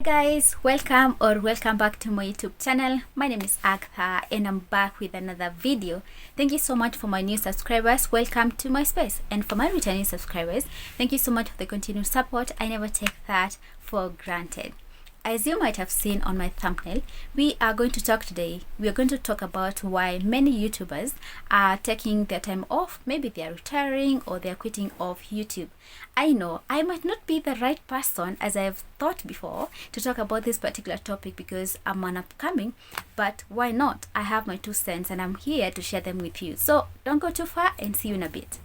guys, welcome back to my YouTube channel. My name is Agatha and I'm back with another video. Thank you so much for my new subscribers. Welcome to my space. And for my returning subscribers, thank you so much for the continued support. I never take that for granted. As you might have seen on my thumbnail, we are going to talk about why many YouTubers are taking their time off. Maybe they are retiring or they are quitting off YouTube. I know I might not be the right person, as I have thought before, to talk about this particular topic because I'm an upcoming, but why not? I have my 2 cents and I'm here to share them with you. So don't go too far and see you in a bit.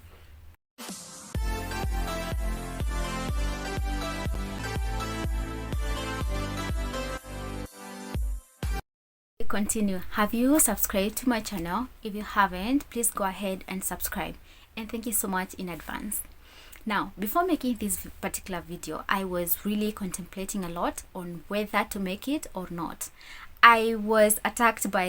Continue. Have you subscribed to my channel? If you haven't, please go ahead and subscribe, and thank you so much in advance. Now, before making this particular video, I was really contemplating a lot on whether to make it or not. I was attacked by,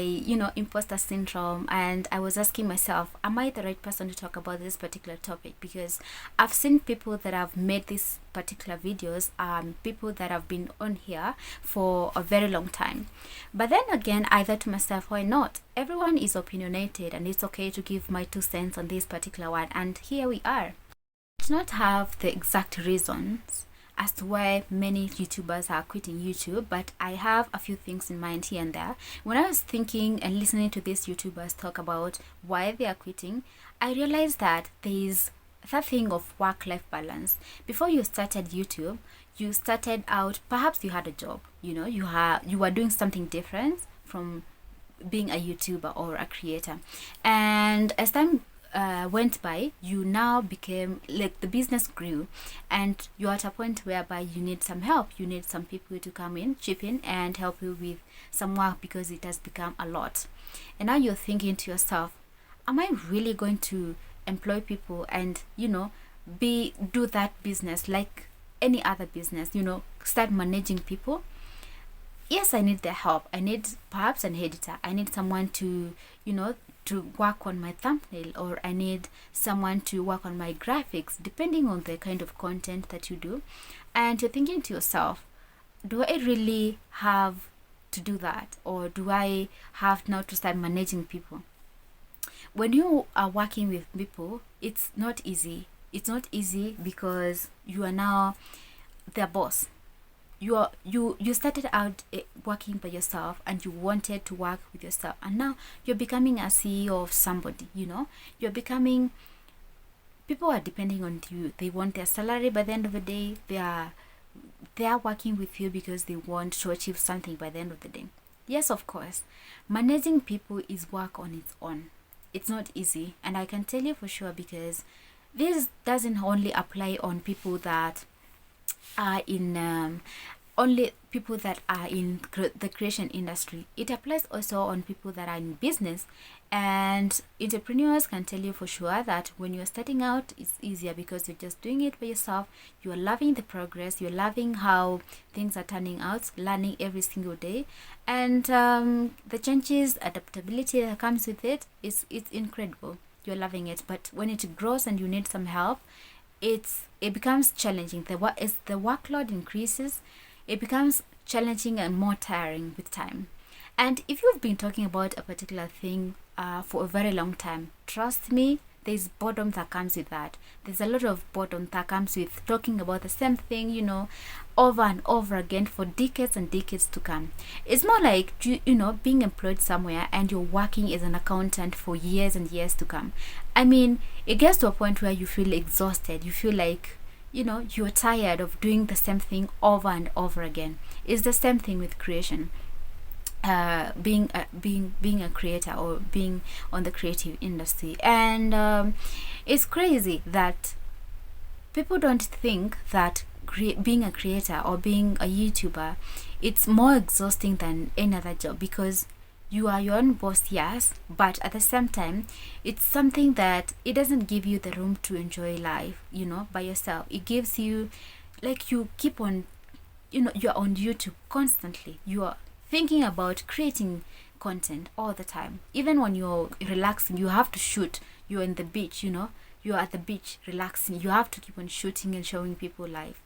imposter syndrome, and I was asking myself, am I the right person to talk about this particular topic? Because I've seen people that have made these particular videos, people that have been on here for a very long time. But then again, I thought to myself, why not? Everyone is opinionated, and it's okay to give my 2 cents on this particular one. And here we are. I do not have the exact reasons as to why many YouTubers are quitting YouTube, but I have a few things in mind here and there. When I was thinking and listening to these YouTubers talk about why they are quitting, I realized that there is that thing of work-life balance. Before you started YouTube, you started out, perhaps you had a job, you were doing something different from being a YouTuber or a creator, and as time went by, you now became, like, the business grew and you're at a point whereby you need some help. You need some people to come in, chip in and help you with some work because it has become a lot. And now you're thinking to yourself, am I really going to employ people and do that business like any other business, start managing people? Yes, I need their help. I need perhaps an editor. I need someone to work on my thumbnail, or I need someone to work on my graphics, depending on the kind of content that you do. And you're thinking to yourself, do I really have to do that, or do I have now to start managing people? When you are working with people, it's not easy. It's not easy because you are now their boss. You started out working by yourself and you wanted to work with yourself, and now you're becoming a CEO of somebody. You're becoming, people are depending on you. They want their salary. By the end of the day, they are working with you because they want to achieve something by the end of the day. Yes, of course, managing people is work on its own. It's not easy, and I can tell you for sure, because this doesn't only apply on people that are in only people that are in the creation industry. It applies also on people that are in business, and entrepreneurs can tell you for sure that when you're starting out, it's easier because you're just doing it by yourself. You're loving the progress, you're loving how things are turning out, learning every single day, and the changes, adaptability that comes with it's incredible. You're loving it. But when it grows and you need some help, it becomes challenging. As the workload increases, it becomes challenging and more tiring with time. And if you've been talking about a particular thing for a very long time, trust me, there's boredom that comes with that. There's a lot of boredom that comes with talking about the same thing, over and over again for decades and decades to come. It's more like, being employed somewhere and you're working as an accountant for years and years to come. I mean, it gets to a point where you feel exhausted. You feel like, you're tired of doing the same thing over and over again. It's the same thing with creation. Being a creator or being on the creative industry, and it's crazy that people don't think that being a creator or being a YouTuber, it's more exhausting than any other job, because you are your own boss, yes, but at the same time, it's something that it doesn't give you the room to enjoy life, by yourself. It gives you, like, you keep on, you're on YouTube constantly. You are thinking about creating content all the time. Even when you're relaxing, you have to shoot. You're in the beach, you're at the beach relaxing, you have to keep on shooting and showing people life.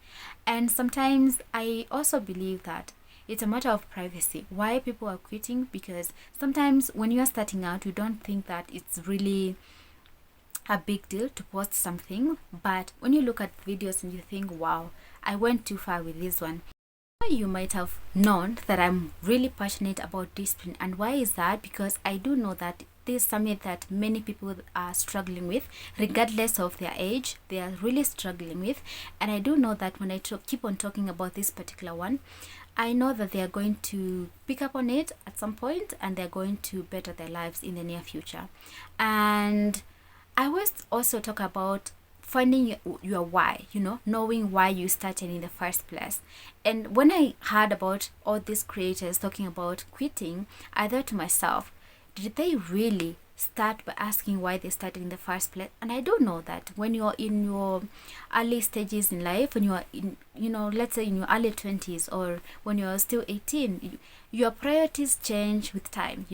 And sometimes I also believe that it's a matter of privacy why people are quitting, because sometimes when you're starting out, you don't think that it's really a big deal to post something, but when you look at videos and you think, wow, I went too far with this one. You might have known that I'm really passionate about discipline. And why is that? Because I do know that this is something that many people are struggling with, regardless of their age. They are really struggling with. And I do know that when I keep on talking about this particular one, I know that they are going to pick up on it at some point, and they're going to better their lives in the near future. And I always also talk about finding your why, knowing why you started in the first place. And when I heard about all these creators talking about quitting, I thought to myself, did they really start by asking why they started in the first place? And I do know that when you're in your early stages in life, when you're in, let's say in your early 20s, or when you're still 18, your priorities change with time.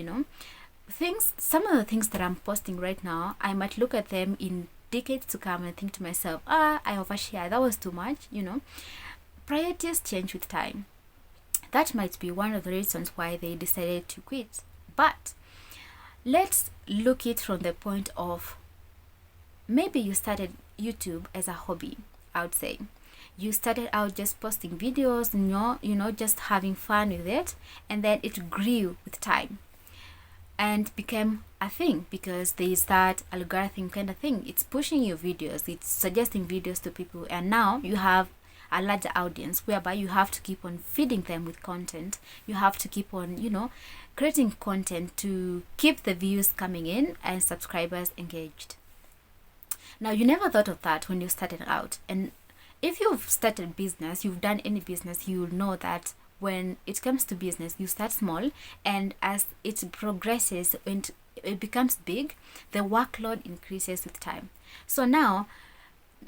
Some of the things that I'm posting right now, I might look at them in decades to come and think to myself, I overshare, that was too much. Priorities change with time. That might be one of the reasons why they decided to quit. But let's look it from the point of, maybe you started YouTube as a hobby. I would say you started out just posting videos and just having fun with it, and then it grew with time and became a thing, because there is that algorithm kind of thing. It's pushing you videos, it's suggesting videos to people, and now you have a larger audience whereby you have to keep on feeding them with content. You have to keep on creating content to keep the views coming in and subscribers engaged. Now, you never thought of that when you started out. And if you've started business, you've done any business, you'll know that when it comes to business, you start small, and as it progresses and it becomes big, the workload increases with time. So now,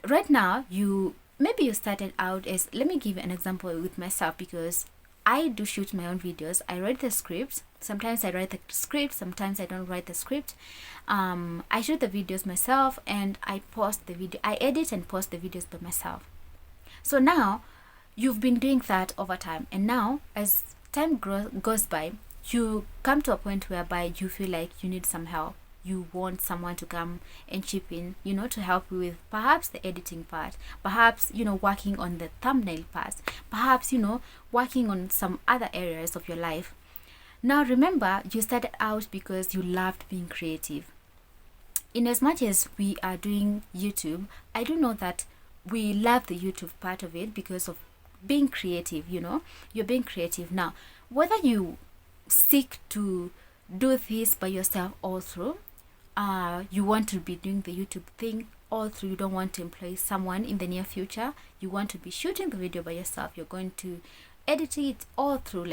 right now, maybe you started out as, let me give you an example with myself, because I do shoot my own videos. I write the script. Sometimes I write the script, sometimes I don't write the script. I shoot the videos myself, and I edit and post the videos by myself. So now, you've been doing that over time, and now as time goes by, you come to a point whereby you feel like you need some help. You want someone to come and chip in, to help you with perhaps the editing part, perhaps, working on the thumbnail part, perhaps, working on some other areas of your life. Now, remember, you started out because you loved being creative. In as much as we are doing YouTube, I do know that we love the YouTube part of it because of being creative. You're being creative. Now, whether you seek to do this by yourself all through, you want to be doing the YouTube thing all through, you don't want to employ someone in the near future, you want to be shooting the video by yourself, you're going to edit it all through,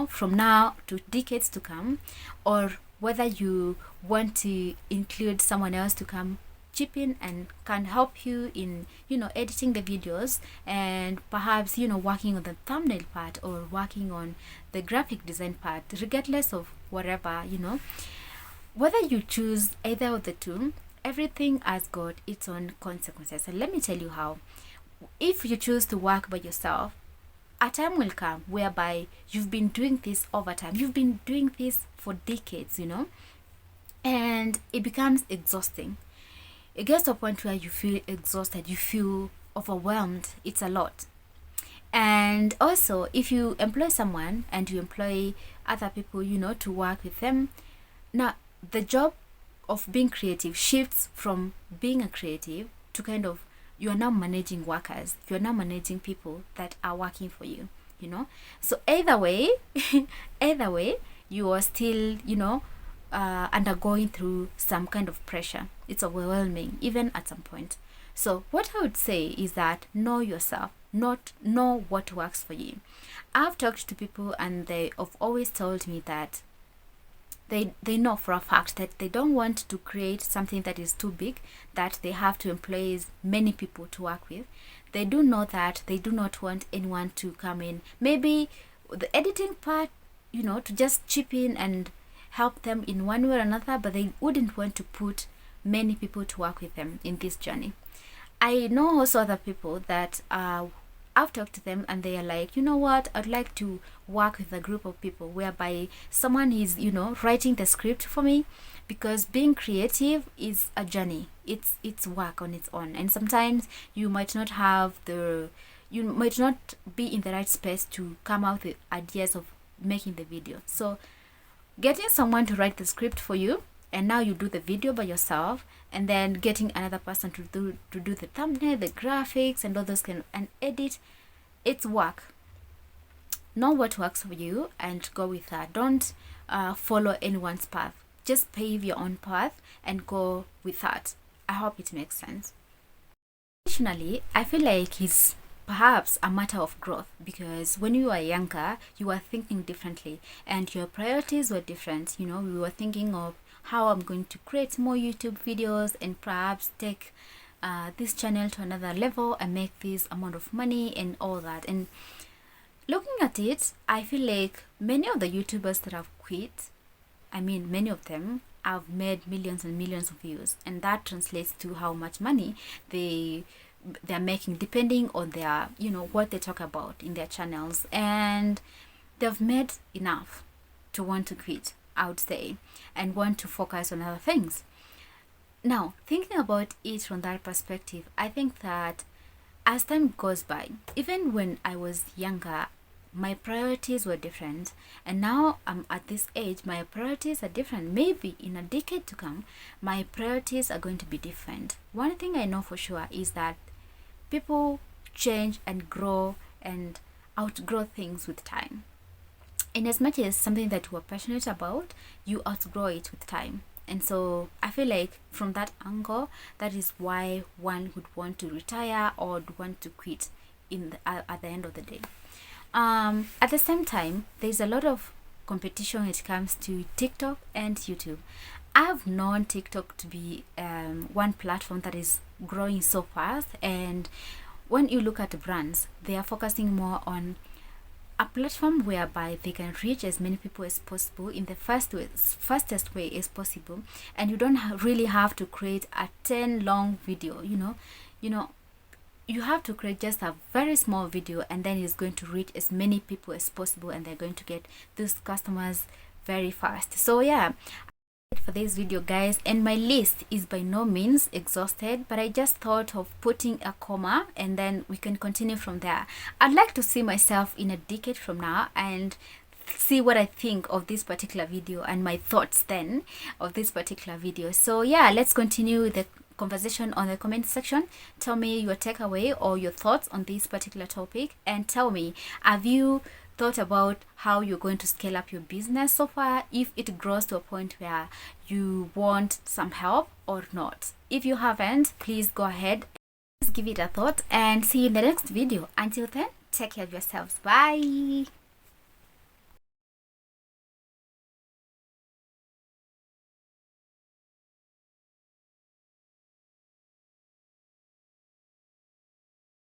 from now to decades to come, or whether you want to include someone else to come chip in and can help you in editing the videos, and perhaps working on the thumbnail part or working on the graphic design part, regardless of whatever, whether you choose either of the two, everything has got its own consequences. And let me tell you how. If you choose to work by yourself, a time will come whereby you've been doing this over time, you've been doing this for decades, and it becomes exhausting. It gets to a point where you feel exhausted, you feel overwhelmed. It's a lot. And also, if you employ someone and you employ other people, to work with them, now the job of being creative shifts from being a creative to kind of, you are now managing workers, you are now managing people that are working for you. So either way you are still undergoing through some kind of pressure. It's overwhelming even at some point. So what I would say is that know yourself, know what works for you. I've talked to people and they have always told me that they know for a fact that they don't want to create something that is too big, that they have to employ many people to work with. They do know that they do not want anyone to come in, maybe the editing part, to just chip in and help them in one way or another, but they wouldn't want to put many people to work with them in this journey. I know also other people that I've talked to them and they are like, you know what, I'd like to work with a group of people whereby someone is, you know, writing the script for me, because being creative is a journey. It's work on its own, and sometimes you might not be in the right space to come out with ideas of making the video. So getting someone to write the script for you, and now you do the video by yourself, and then getting another person to do the thumbnail, the graphics, and all those and edit, it's work. Know what works for you and go with that. Don't follow anyone's path. Just pave your own path and go with that. I hope it makes sense. Additionally, I feel like it's perhaps a matter of growth, because when you were younger, you were thinking differently and your priorities were different. You know, we were thinking of how I'm going to create more YouTube videos and perhaps take this channel to another level and make this amount of money and all that. And looking at it, I feel like many of the YouTubers that have quit, I mean, many of them have made millions and millions of views, and that translates to how much money they're making depending on their, you know, what they talk about in their channels, and they've made enough to want to quit, I would say, and want to focus on other things. Now, thinking about it from that perspective, I think that as time goes by, even when I was younger, my priorities were different, and now I'm at this age, my priorities are different. Maybe in a decade to come, my priorities are going to be different. One thing I know for sure is that people change and grow and outgrow things with time. And as much as something that you are passionate about, you outgrow it with time. And so I feel like from that angle, that is why one would want to retire or would want to quit at the end of the day. At the same time, there's a lot of competition when it comes to TikTok and YouTube. I've known TikTok to be one platform that is growing so fast, and when you look at the brands, they are focusing more on a platform whereby they can reach as many people as possible in the fastest way as possible, and you don't really have to create a 10 long video. You have to create just a very small video, and then it's going to reach as many people as possible, and they're going to get those customers very fast. So yeah, for this video, guys, and my list is by no means exhausted, but I just thought of putting a comma and then we can continue from there. I'd like to see myself in a decade from now and see what I think of this particular video and my thoughts then of this particular video. So yeah, let's continue the conversation on the comment section. Tell me your takeaway or your thoughts on this particular topic, and tell me, have you thought about how you're going to scale up your business so far, if it grows to a point where you want some help or not? If you haven't, please go ahead, please give it a thought, and see you in the next video. Until then, take care of yourselves. Bye.